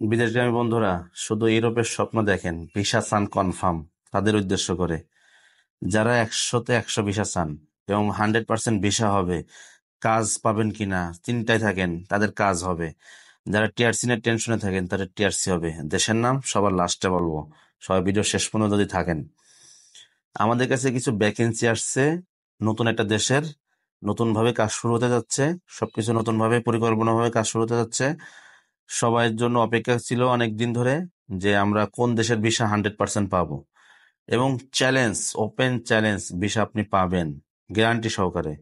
বিদেশগামী বন্ধুরা শুধু ইউরোপের স্বপ্ন দেখেন, ভিসা চান কনফার্ম, তাদের উদ্দেশ্য করে। যারা 100-তে 100 ভিসা চান এবং 100% ভিসা হবে, কাজ পাবেন কিনা চিন্তায় থাকেন, তাদের কাজ হবে। যারা টিআরসি নিয়ে টেনশনে থাকেন, তাদের টিআরসি হবে। দেশের নাম সবার লাস্টে বলবো, সবাই ভিডিও শেষ পর্যন্ত যদি থাকেন। আমাদের কাছে কিছু ভ্যাকেন্সি আসছে নতুন একটা দেশের, নতুন ভাবে কাজ শুরু হতে যাচ্ছে, সবকিছু নতুন ভাবে পরিকল্পনা ভাবে কাজ শুরু হতে যাচ্ছে। সবাইয়ের জন্য অপেক্ষা ছিল অনেক দিন ধরে যে আমরা কোন দেশের ভিসা 100% পাবো, এবং চ্যালেঞ্জ, ওপেন চ্যালেঞ্জ, ভিসা আপনি পাবেন গ্যারান্টি সহকারে।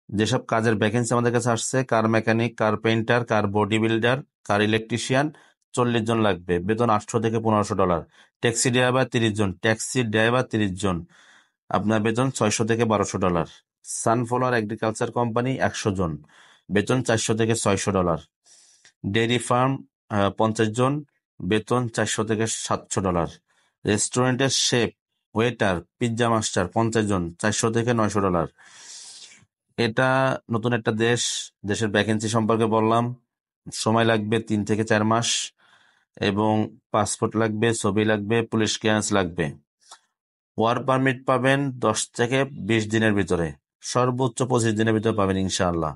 যেসব কাজের ভ্যাকেন্সি আমাদের কাছে আসছে: কার মেকানিক, কার পেইন্টার, কার বডি বিল্ডার, কার ইলেকট্রিশিয়ান, 40 জন লাগবে, বেতন $800 থেকে $1500। ট্যাক্সি ড্রাইভার 30 জন, আপনার বেতন $600 থেকে $1200। সানফ্লাওয়ার এগ্রিকালচার কোম্পানি 100 জন, বেতন $400 থেকে $600। ডেইরি ফার্ম 50 জন, বেতন $400 থেকে $700। রেস্টুরেন্টের শেফ, ওয়েটার, পিৎজা মাস্টার 50 জন, $400 থেকে $900। এটা নতুন একটা দেশ, দেশের ভ্যাকেন্সি সম্পর্কে বললাম। সময় লাগবে 3 থেকে 4 মাস, এবং পাসপোর্ট লাগবে, ছবি লাগবে, পুলিশ ক্লিয়ারেন্স লাগবে। ওয়ার্ক পারমিট পাবেন 10 থেকে 20 দিনের ভিতরে, সর্বোচ্চ 25 দিনের ভিতরে পাবেন ইনশাআল্লাহ।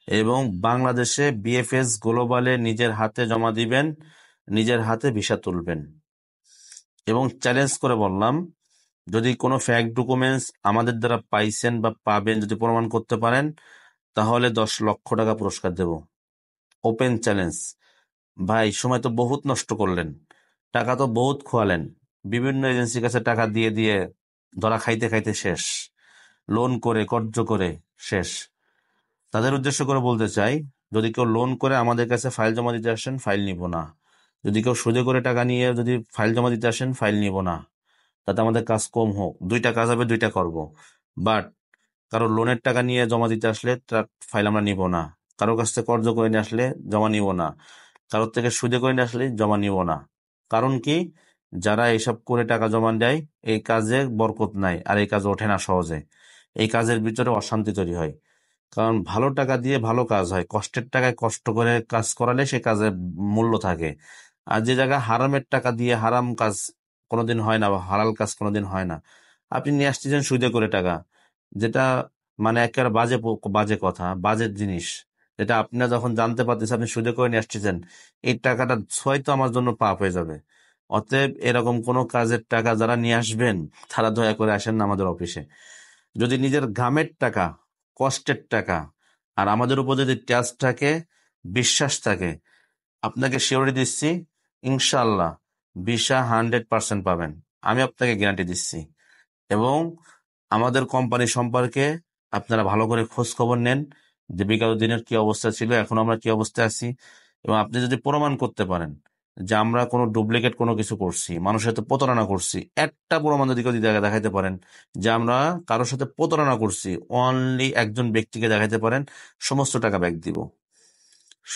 এবং বাংলাদেশে বিএফএস গ্লোবালে নিজের হাতে জমা দিবেন, নিজের হাতে ভিসা তুলবেন। এবং চ্যালেঞ্জ করে বললাম, যদি কোনো ফ্যাক্ট ডকুমেন্টস আমাদের দ্বারা পাইছেন বা পাবেন, যদি প্রমাণ করতে পারেন, তাহলে 10 লক্ষ টাকা পুরস্কার দেব। Open challenge. ভাই, সময় তো বহুত নষ্ট করলেন, টাকা তো বহুত খোয়ালেন, বিভিন্ন এজেন্সির কাছে টাকা দিয়ে দিয়ে ধরা খাইতে খাইতে শেষ, লোন করে কর্জ করে শেষ। তাদের উদ্দেশ্য করে বলতে চাই, যদি কেউ লোন করে আমাদের কাছে ফাইল জমা দিতে আসেন, ফাইল নিব না। যদি কেউ সুদে করে টাকা নিয়ে যদি ফাইল জমা দিতে আসেন, ফাইল নিব না। তাতে আমাদের কাজ কম হোক, দুইটা কাজ হবে, দুইটা করব। বাট কারো লোনের টাকা নিয়ে জমা দিতে আসলে তার ফাইল আমরা নিব না। কারো কাছ থেকে কর্জ করে নিয়ে আসলে জমা নিব না। কারোর থেকে সুদে করে নিয়ে আসলে জমা নিব না। কারণ কি? যারা এইসব করে টাকা জমা দেয়, এই কাজে বরকত নাই, আর এই কাজ ওঠে না সহজে। এই কাজের ভিতরে অশান্তি তৈরি হয়। কারণ ভালো টাকা দিয়ে ভালো কাজ হয়, কষ্টের টাকায় কষ্ট করে কাজ করালে সে কাজের মূল্য থাকে। আর যে জায়গায় হারামের টাকা দিয়ে হারাম কাজ কোনোদিন হয় না, বা হালাল কাজ কোনোদিন হয় না। আপনি নিয়ে আসতেছেন সুদে করে টাকা, যেটা মানে একেবারে বাজে বাজে কথা, বাজে জিনিস, যেটা আপনারা যখন জানতে পারতেছেন আপনি সুদে করে নিয়ে আসতেছেন, এই টাকাটা হয়তো আমার জন্য পাপ হয়ে যাবে। অতএব এরকম কোনো কাজের টাকা যারা নিয়ে আসবেন, তারা দয়া করে আসেন না আমাদের অফিসে। যদি নিজের ঘামের টাকা, কষ্টের টাকা, আর আমাদের উপর যদি ট্রাস্ট থাকে, বিশ্বাস থাকে, আপনাকে শিওরিটি দিচ্ছি, ইনশাল্লাহ ভিসা 100% পাবেন। আমি আপনাকে গ্যারান্টি দিচ্ছি। এবং আমাদের কোম্পানি সম্পর্কে আপনারা ভালো করে খোঁজ খবর নেন, যে বিগত দিনের কি অবস্থা ছিল, এখন আমরা কি অবস্থায় আছি। এবং আপনি যদি প্রমাণ করতে পারেন যে আমরা কোনো ডুপ্লিকেট কোনো কিছু করছি, মানুষের সাথে প্রতারণা করছি, একটা প্রমাণ যদি কেউ দেখাইতে পারেন যে আমরা কারোর সাথে প্রতারণা করছি, অনলি একজন ব্যক্তিকে দেখাইতে পারেন, সমস্ত টাকা ব্যাক দিব।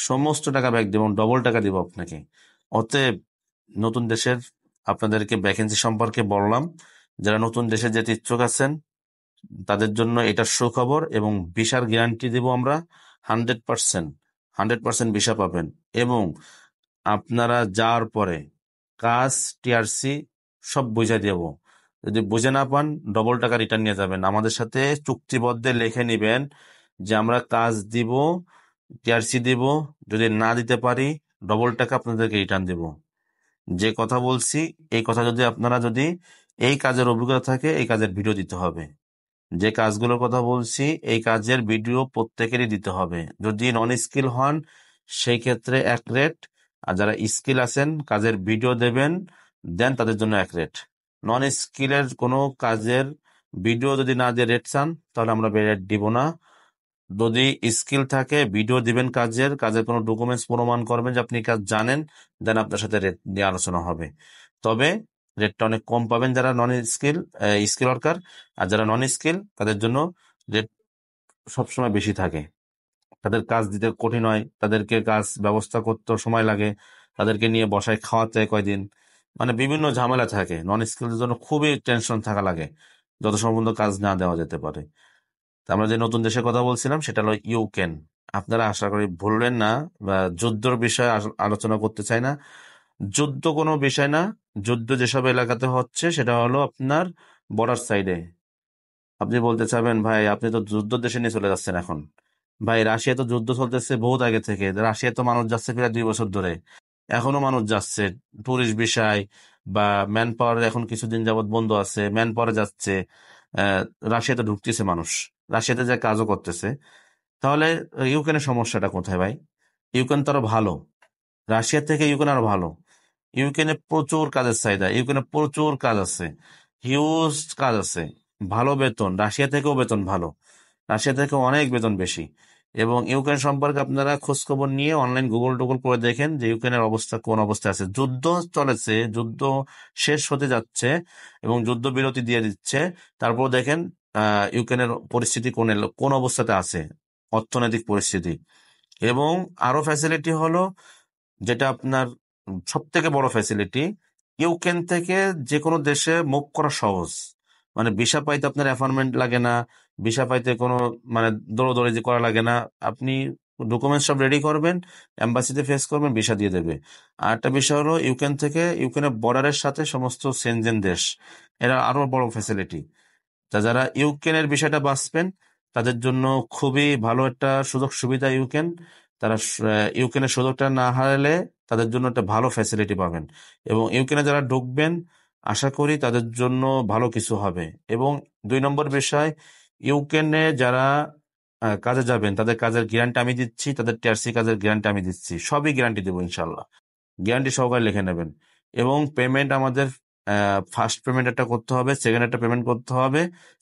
সমস্ত টাকা ব্যাক দিব, ডবল টাকা দিব আপনাকে। অতএব নতুন দেশের আপনাদেরকে ভ্যাকেন্সি সম্পর্কে বললাম। যারা নতুন দেশে যেতে ইচ্ছুক আছেন, তাদের জন্য এটা সুখবর, এবং ভিসার গ্যারান্টি দেব আমরা 100%। 100% ভিসা পাবেন। এবং আপনারা যাওয়ার পরে কাজ, টিআরসি সব বুঝে দেব। যদি বুঝে না পান, ডবল টাকা রিটার্ন নিয়ে যাবেন। আমাদের সাথে চুক্তিবদ্ধে লিখে নিবেন যে আমরা কাজ দিব, টিআরসি দিব, যদি না দিতে পারি ডবল টাকা আপনাদেরকে রিটার্ন দেব। যে কথা বলছি, এই কথা যদি আপনারা যদি এই কাজের অভিজ্ঞতা থাকে, এই কাজের ভিডিও দিতে হবে। যে কাজগুলোর কথা বলছি, এই কাজের ভিডিও প্রত্যেকেরই দিতে হবে। যদি নন স্কিল হন, সেই ক্ষেত্রে এক রেট, আর যারা স্কিল আছেন কাজের ভিডিও দেবেন, দেন তাদের জন্য এক রেট। নন স্কিলের কোনো কাজের ভিডিও যদি না দিয়ে রেট চান, তাহলে আমরা রেট দিব না। যদি স্কিল থাকে, ভিডিও দিবেন, কাজের কাজের কোনো ডকুমেন্টস প্রমাণ করবেন যে আপনি কাজ জানেন, দেন আপনার সাথে রেট নিয়ে আলোচনা হবে। তবে রেটটা অনেক কম পাবেন যারা নন স্কিল, স্কিল ওয়ার্কার। আর যারা নন স্কিল, তাদের জন্য রেট সবসময় বেশি থাকে। তাদের কাজ দিতে কঠিন হয়, তাদেরকে কাজ ব্যবস্থা করতে সময় লাগে, তাদেরকে নিয়ে বসায় খাওয়াতে হয় কয়দিন, মানে বিভিন্ন ঝামেলা থাকে। নন স্কিলদের জন্য খুবই টেনশন থাকা লাগে, যত সম্বন্ধ কাজ না দেওয়া যেতে পারে। তা আমরা যে নতুন দেশের কথা বলছিলাম, সেটা হলো ইউক্রেন। আপনারা আশা করি ভুলবেন না, বা যুদ্ধর বিষয়ে আলোচনা করতে চাই না। যুদ্ধ কোনো বিষয় না। যুদ্ধ যেসব এলাকাতে হচ্ছে সেটা হলো আপনার বর্ডার সাইডে। আপনি বলতে চাবেন ভাই আপনি তো যুদ্ধ দেশে নিয়ে চলে যাচ্ছেন এখন। ভাই রাশিয়া তো যুদ্ধ চলতেছে বহুত আগে থেকে, রাশিয়া তো মানুষ যাচ্ছে প্রায় 2 বছর ধরে, এখনো মানুষ যাচ্ছে টুরিস্ট বিষয় বা ম্যান পাওয়ার এখন কিছুদিন যাবত বন্ধ আছে, ম্যান পাওয়ারে যাচ্ছে। আহ রাশিয়াতে ঢুকতেছে মানুষ, রাশিয়াতে যা কাজও করতেছে। তাহলে ইউক্রেনের সমস্যাটা কোথায় ভাই? ইউক্রেন তো আরো ভালো, রাশিয়া থেকে ইউক্রেন আরো ভালো। ইউক্রেনে প্রচুর কাজের চাহিদা, ইউক্রেনে প্রচুর কাজ আছে, হিউজ কাজ আছে, ভালো বেতন, রাশিয়া থেকেও বেতন ভালো, রাশিয়া থেকে অনেক বেতন বেশি। এবং ইউক্রেন সম্পর্কে আপনারা খোঁজ খবর নিয়ে অনলাইন গুগল টুগল করে দেখেন যে ইউক্রেনের অবস্থা কোন অবস্থায় আছে। যুদ্ধ চলেছে, যুদ্ধ শেষ হতে যাচ্ছে এবং যুদ্ধ বিরতি দিয়ে দিচ্ছে, তারপর দেখেন ইউক্রেনের পরিস্থিতি কোন অবস্থাতে আছে, অর্থনৈতিক পরিস্থিতি। এবং আরো ফ্যাসিলিটি হলো, যেটা আপনার সব থেকে বড় ফ্যাসিলিটি, ইউক্রেন থেকে যে কোনো দেশে মুভ করা সহজ। মানে ভিসা পাইতে আপনার অ্যাপয়েন্টমেন্ট লাগে না, ভিসা পাইতে কোনো মানে দৌড়দৌড়ি যে করা লাগে না। আপনি ডকুমেন্টস সব রেডি করবেন, এম্বাসিতে ফেস করবেন, ভিসা দিয়ে দেবে। আর একটা বিষয় হলো ইউক্রেন থেকে ইউক্রেনের বর্ডারের সাথে সমস্ত সেনজেন দেশ, এরা আরো বড় ফ্যাসিলিটি। যারা ইউক্রেনের বিষয়টা বাঁচবেন তাদের জন্য খুবই ভালো একটা সুযোগ সুবিধা ইউক্রেন। তারা ইউক্রেনের সুযোগটা না হারালে তাদের জন্য একটা ভালো ফ্যাসিলিটি পাবেন। এবং ইউক্রেনে যারা ঢুকবেন আশা করি তাদের জন্য ভালো কিছু হবে। এবং 2 নম্বর বিষয়, ইউক্রেনে যারা কাজে যাবেন তাদের কাজের গ্যারান্টি আমি দিচ্ছি, তাদের টিআরসি কাজের গ্যারান্টি আমি দিচ্ছি, সবই গ্যারান্টি দেবো ইনশাল্লাহ। গ্যারান্টি সহকারে লিখে নেবেন। এবং পেমেন্ট আমাদের ফার্স্ট পেমেন্ট একটা করতে হবে, সেকেন্ড একটা পেমেন্ট করতে হবে,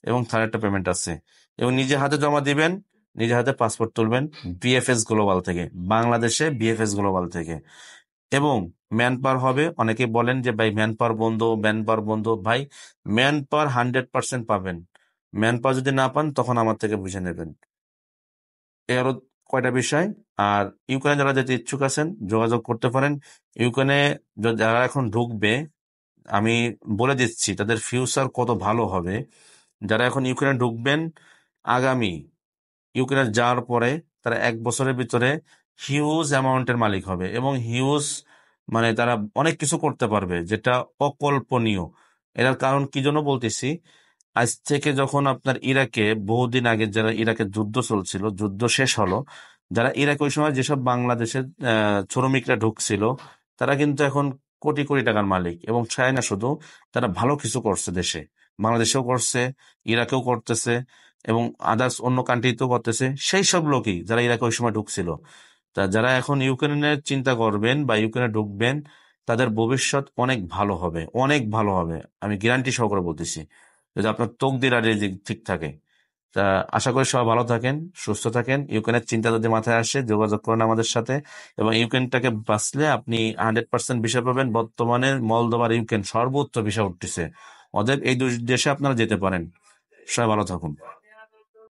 এবং থার্ড একটা পেমেন্ট আছে। এবং নিজে হাতে জমা দিবেন, নিজে হাতে পাসপোর্ট তুলবেন বিএফএস গ্লোবাল থেকে, বাংলাদেশে বিএফএস গ্লোবাল থেকে। এবং ম্যান পাওয়ার হবে, অনেকে বলেন যে ভাই ম্যান পাওয়ার বন্ধ, ম্যান পাওয়ার বন্ধ। ভাই ম্যান পাওয়ার 100% পাবেন। ম্যান পাওয়ার যদি না পান তখন আমার থেকে বুঝে নেবেন। এরও কয়টা বিষয়। আর ইউক্রেনে যারা যেতে ইচ্ছুক আছেন যোগাযোগ করতে পারেন। ইউক্রেনে যারা এখন ঢুকবে আমি বলে দিচ্ছি তাদের ফিউচার কত ভালো হবে। যারা এখন ইউক্রেনে ঢুকবেন, আগামী ইউক্রেনে যাওয়ার পরে তারা 1 বছরের ভিতরে হিউজ অ্যামাউন্টের মালিক হবে, এবং হিউজ মানে তারা অনেক কিছু করতে পারবে যেটা অকল্পনীয়। এটার কারণ কি জন্য বলতেছি, আজ থেকে যখন আপনার ইরাকে বহুদিন আগে যারা ইরাকের যুদ্ধ চলছিল, যুদ্ধ শেষ হলো, যারা ইরাক ওই সময় যেসব বাংলাদেশের শ্রমিকরা ঢুকছিল, তারা কিন্তু এখন কোটি কোটি টাকার মালিক। এবং চায় না শুধু, তারা ভালো কিছু করছে দেশে, বাংলাদেশেও করছে, ইরাকেও করতেছে, এবং আদার্স অন্য কান্ট্রিতেও করতেছে। সেই সব লোকই যারা ইরাকে ওই সময় ঢুকছিল, তা যারা এখন ইউক্রেনের চিন্তা করবেন বা ইউক্রেনে ঢুকবেন, তাদের ভবিষ্যৎ অনেক ভালো হবে, অনেক ভালো হবে, আমি গ্যারান্টি সহকারে বলতেছি, যদি আপনার তকদির আর রিজিক ঠিক থাকে। তা আশা করি সবাই ভালো থাকেন, সুস্থ থাকেন। ইউক্রেনের চিন্তা যদি মাথায় আসে যোগাযোগ করেন আমাদের সাথে। এবং ইউক্রেনটাকে বাঁচলে আপনি 100% ভিসা পাবেন। বর্তমানে মলদোভার ইউক্রেন সর্বোচ্চ ভিসা উঠতেছে, অতএব এই দুই দেশে আপনারা যেতে পারেন। সবাই ভালো থাকুন।